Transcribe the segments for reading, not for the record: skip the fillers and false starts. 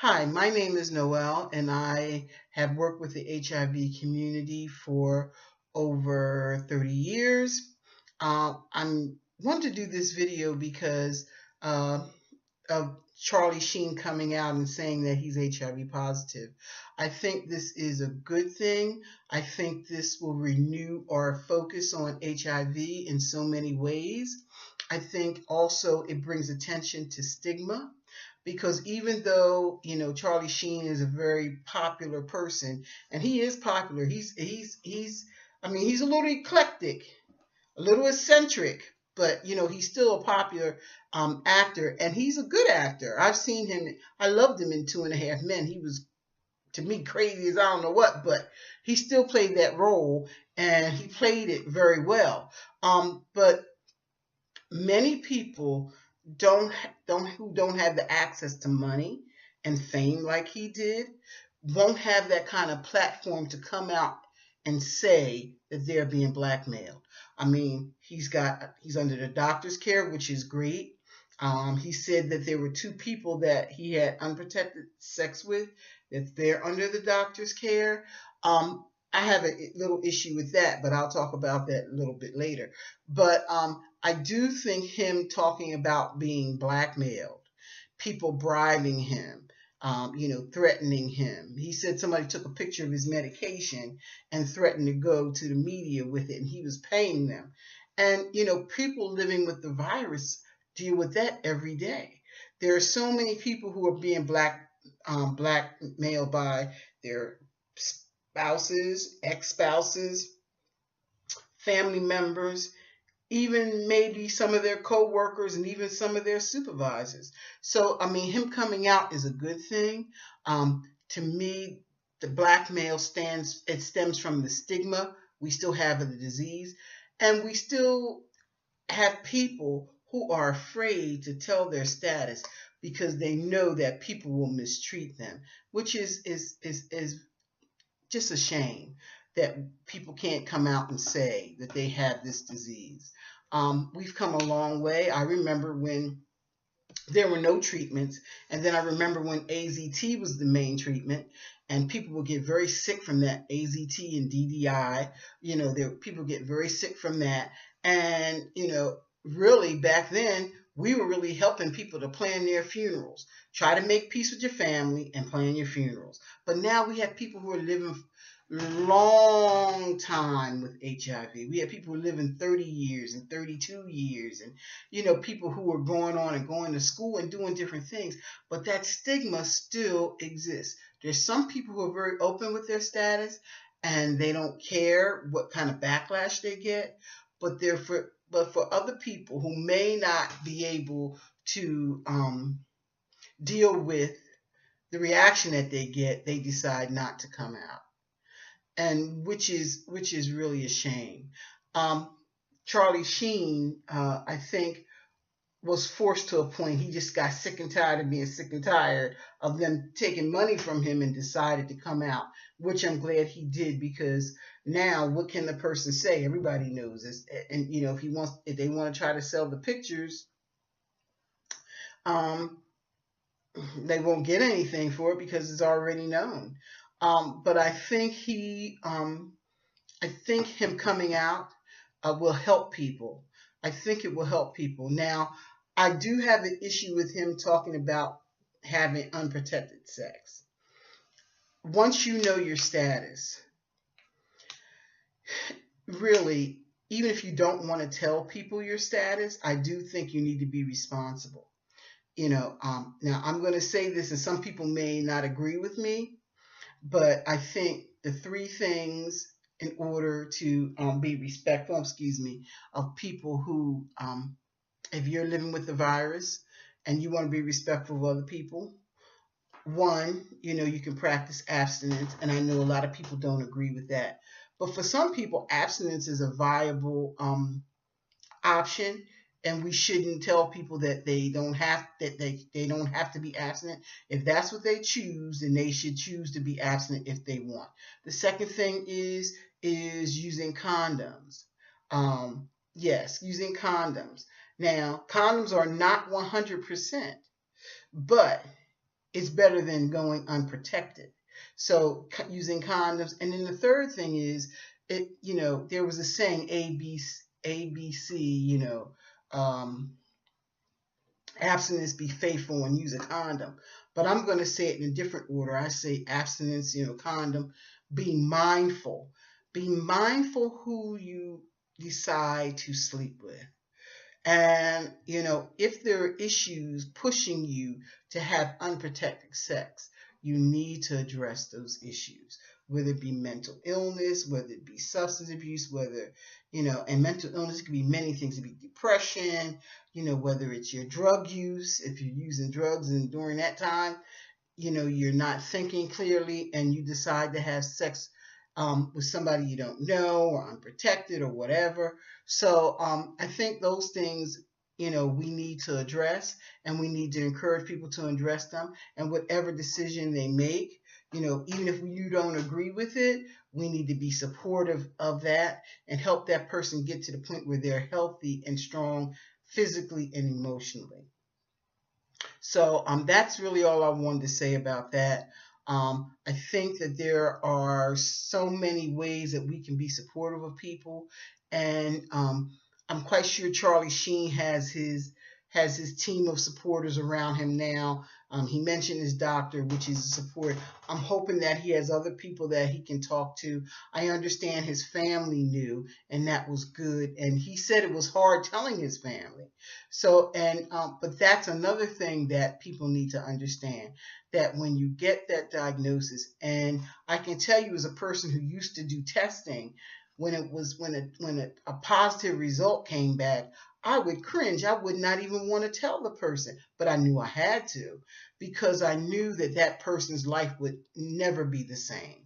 Hi, my name is Noel, and I have worked with the HIV community for over 30 years. I'm want to do this video because uh, of Charlie Sheen coming out and saying that he's HIV positive. I think this is a good thing. I think this will renew our focus on HIV in so many ways. I think also it brings attention to stigma because even though Charlie Sheen is a very popular person, and he is popular, he's I mean he's a little eclectic, a little eccentric, but he's still a popular actor, and he's a good actor. I've seen him. I loved him in Two and a Half Men. He was, to me, crazy as I don't know what, but he still played that role, and he played it very well. But many people don't who don't have the access to money and fame like he did, won't have that kind of platform to come out and say that they're being blackmailed. I mean, he's under the doctor's care, which is great. He said that there were two people that he had unprotected sex with, that they're under the doctor's care. I have a little issue with that, but I'll talk about that a little bit later. But I do think him talking about being blackmailed, people bribing him, threatening him. He said somebody took a picture of his medication and threatened to go to the media with it, and he was paying them. And, people living with the virus deal with that every day. There are so many people who are being blackmailed by their spouses, ex-spouses, family members, even maybe some of their co-workers and even some of their supervisors. So, I mean, him coming out is a good thing. To me, the blackmail stems from the stigma we still have of the disease, and we still have people who are afraid to tell their status because they know that people will mistreat them, which is just a shame that people can't come out and say that they have this disease. We've come a long way. I remember when there were no treatments, and then I remember when AZT was the main treatment, and people would get very sick from that, AZT and DDI. People get very sick from that, and really back then we were really helping people to plan their funerals. Try to make peace with your family and plan your funerals. But now we have people who are living long time with HIV. We have people who live in 30 years and 32 years, and people who are going on and going to school and doing different things. But that stigma still exists. There's some people who are very open with their status, and they don't care what kind of backlash they get. But for other people who may not be able to deal with the reaction that they get, they decide not to come out, and which is really a shame. Um, Charlie Sheen, I think, was forced to a point. He just got sick and tired of being sick and tired of them taking money from him and decided to come out, which I'm glad he did, because now what can the person say? Everybody knows this, and if they want to try to sell the pictures, um, they won't get anything for it because it's already known. But I think him coming out will help people. I think it will help people. Now, I do have an issue with him talking about having unprotected sex. Once you know your status, really, even if you don't want to tell people your status, I do think you need to be responsible. Now I'm going to say this, and some people may not agree with me, but I think the three things in order to be respectful, of people who, if you're living with the virus and you want to be respectful of other people, one, you can practice abstinence, and I know a lot of people don't agree with that. But for some people, abstinence is a viable option, and we shouldn't tell people that they don't have to be abstinent. If that's what they choose, then they should choose to be abstinent if they want. The second thing is using condoms. Yes, using condoms. Now, condoms are not 100%, but it's better than going unprotected. So using condoms. And then the third thing is, there was a saying, ABC, abstinence, be faithful, and use a condom. But I'm going to say it in a different order. I say abstinence, condom, be mindful. Be mindful who you decide to sleep with. And, if there are issues pushing you to have unprotected sex, you need to address those issues, whether it be mental illness, whether it be substance abuse, and mental illness can be many things. It could be depression, whether it's your drug use, if you're using drugs and during that time, you're not thinking clearly and you decide to have sex with somebody you don't know or unprotected or whatever. So I think those things, we need to address, and we need to encourage people to address them. And whatever decision they make, even if you don't agree with it, we need to be supportive of that and help that person get to the point where they're healthy and strong physically and emotionally. So that's really all I wanted to say about that. I think that there are so many ways that we can be supportive of people, and I'm quite sure Charlie Sheen has his team of supporters around him now. He mentioned his doctor, which is a support. I'm hoping that he has other people that he can talk to. I understand his family knew, and that was good. And he said it was hard telling his family. So, but that's another thing that people need to understand, that when you get that diagnosis, and I can tell you as a person who used to do testing, when a positive result came back, I would cringe. I would not even want to tell the person, but I knew I had to, because I knew that that person's life would never be the same.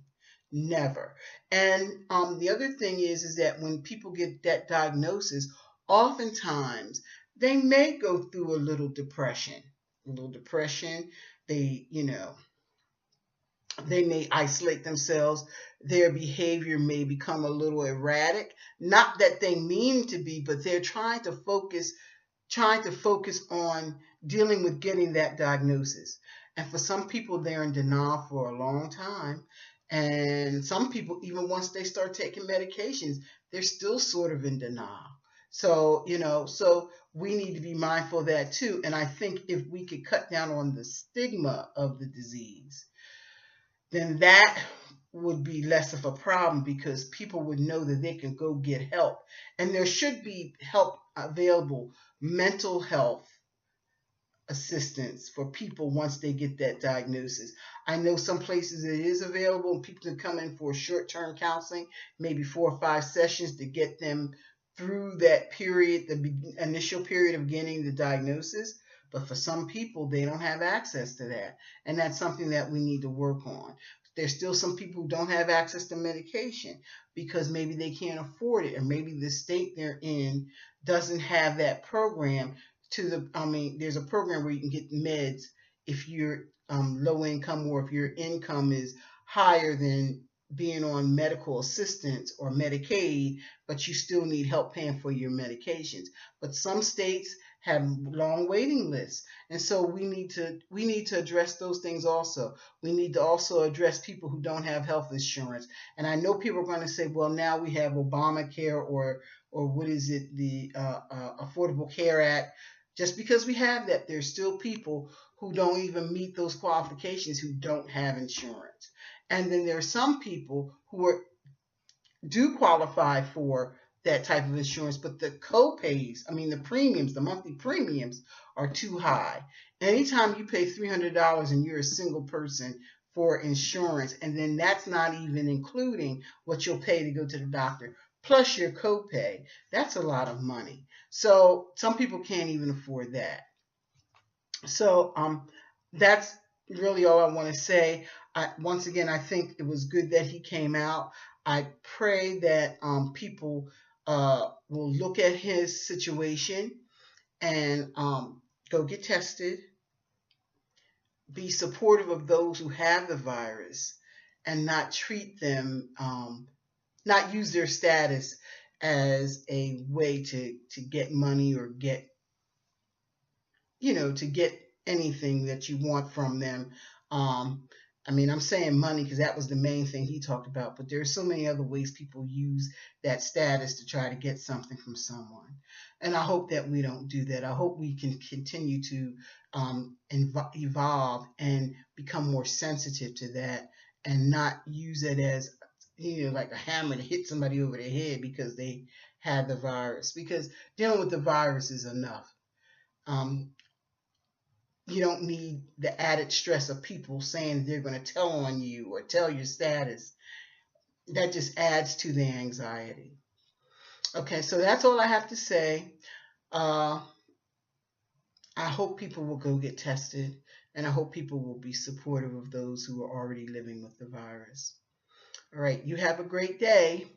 Never. And the other thing is that when people get that diagnosis, oftentimes they may go through a little depression. A little depression. They, they may isolate themselves. Their behavior may become a little erratic. Not that they mean to be, but they're trying to focus on dealing with getting that diagnosis. And for some people, they're in denial for a long time. And some people, even once they start taking medications, they're still sort of in denial. So, so we need to be mindful of that too. And I think if we could cut down on the stigma of the disease, then that would be less of a problem, because people would know that they can go get help. And there should be help available, mental health assistance for people once they get that diagnosis. I know some places it is available, and people can come in for short-term counseling, maybe 4 or 5 sessions to get them through that period, the initial period of getting the diagnosis. But for some people, they don't have access to that. And that's something that we need to work on. There's still some people who don't have access to medication because maybe they can't afford it, or maybe the state they're in doesn't have that program. There's a program where you can get meds if you're low income, or if your income is higher than being on medical assistance or Medicaid, but you still need help paying for your medications. But some states have long waiting lists, and so we need to address those things also. We need to also address people who don't have health insurance. And I know people are going to say, well, now we have Obamacare, or what is it, the Affordable Care Act. Just because we have that, there's still people who don't even meet those qualifications who don't have insurance. And then there are some people who do qualify for that type of insurance, but the co-pays, the premiums, the monthly premiums are too high. Anytime you pay $300 and you're a single person for insurance, and then that's not even including what you'll pay to go to the doctor, plus your copay, that's a lot of money. So some people can't even afford that. So that's really all I want to say. Once again, I think it was good that he came out. I pray that people will look at his situation and go get tested, be supportive of those who have the virus, and not treat them, not use their status as a way to get money, or to get anything that you want from them. Um, I mean, I'm saying money because that was the main thing he talked about, but there's so many other ways people use that status to try to get something from someone. And I hope that we don't do that. I hope we can continue to evolve and become more sensitive to that and not use it as, like a hammer to hit somebody over the head because they had the virus. Because dealing with the virus is enough. Um, you don't need the added stress of people saying they're going to tell on you or tell your status. That just adds to the anxiety. Okay, so that's all I have to say. Uh, I hope people will go get tested, and I hope people will be supportive of those who are already living with the virus. All right, you have a great day.